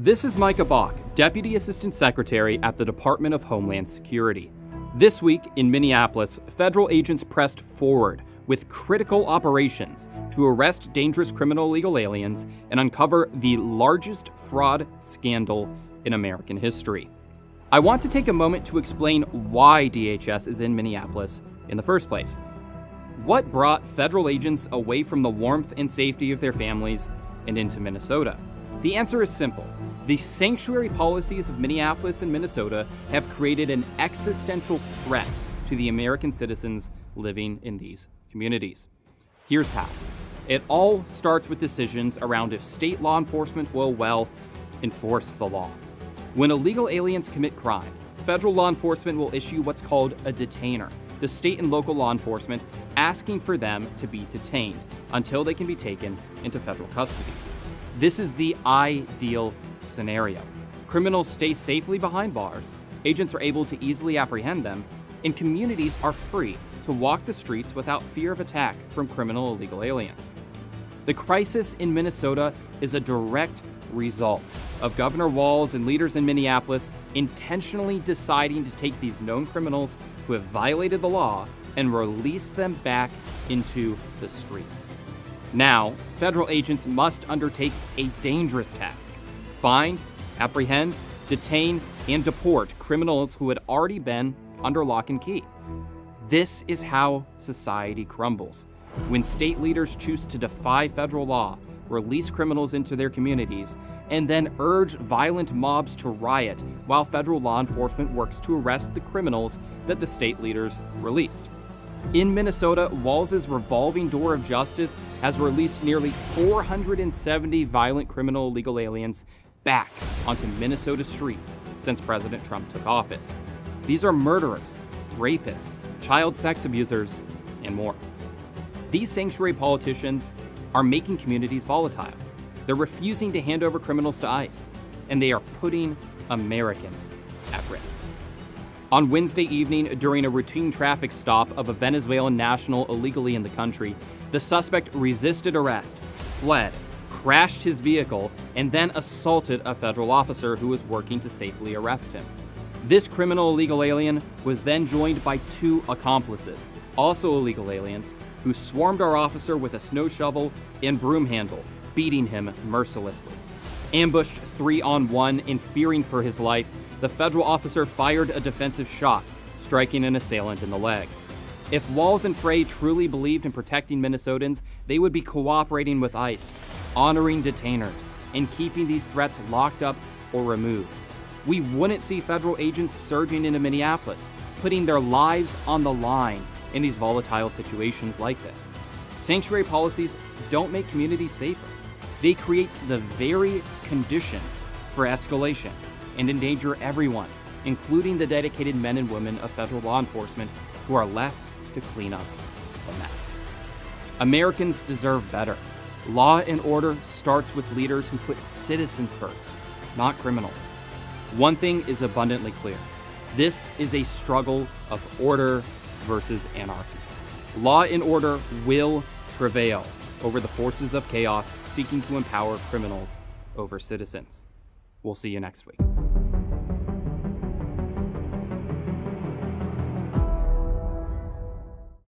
This is Micah Bach, Deputy Assistant Secretary at the Department of Homeland Security. This week in Minneapolis, federal agents pressed forward with critical operations to arrest dangerous criminal illegal aliens and uncover the largest fraud scandal in American history. I want to take a moment to explain why DHS is in Minneapolis in the first place. What brought federal agents away from the warmth and safety of their families and into Minnesota? The answer is simple. The sanctuary policies of Minneapolis and Minnesota have created an existential threat to the American citizens living in these communities. Here's how. It all starts with decisions around if state law enforcement will enforce the law. When illegal aliens commit crimes, federal law enforcement will issue what's called a detainer to state and local law enforcement, asking for them to be detained until they can be taken into federal custody. This is the ideal scenario. Criminals stay safely behind bars, agents are able to easily apprehend them, and communities are free to walk the streets without fear of attack from criminal illegal aliens. The crisis in Minnesota is a direct result of Governor Walz and leaders in Minneapolis intentionally deciding to take these known criminals who have violated the law and release them back into the streets. Now, federal agents must undertake a dangerous task: find, apprehend, detain, and deport criminals who had already been under lock and key. This is how society crumbles. When state leaders choose to defy federal law, release criminals into their communities, and then urge violent mobs to riot while federal law enforcement works to arrest the criminals that the state leaders released. In Minnesota, Walz's revolving door of justice has released nearly 470 violent criminal illegal aliens back onto Minnesota streets since President Trump took office. These are murderers, rapists, child sex abusers, and more. These sanctuary politicians are making communities volatile. They're refusing to hand over criminals to ICE, and they are putting Americans at risk. On Wednesday evening, during a routine traffic stop of a Venezuelan national illegally in the country, the suspect resisted arrest, fled, crashed his vehicle, and then assaulted a federal officer who was working to safely arrest him. This criminal illegal alien was then joined by two accomplices, also illegal aliens, who swarmed our officer with a snow shovel and broom handle, beating him mercilessly. Ambushed 3-on-1 and fearing for his life, the federal officer fired a defensive shot, striking an assailant in the leg. If Walz and Frey truly believed in protecting Minnesotans, they would be cooperating with ICE, honoring detainers, and keeping these threats locked up or removed. We wouldn't see federal agents surging into Minneapolis, putting their lives on the line in these volatile situations like this. Sanctuary policies don't make communities safer. They create the very conditions for escalation and endanger everyone, including the dedicated men and women of federal law enforcement who are left to clean up the mess. Americans deserve better. Law and order starts with leaders who put citizens first, not criminals. One thing is abundantly clear. This is a struggle of order versus anarchy. Law and order will prevail over the forces of chaos seeking to empower criminals over citizens. We'll see you next week.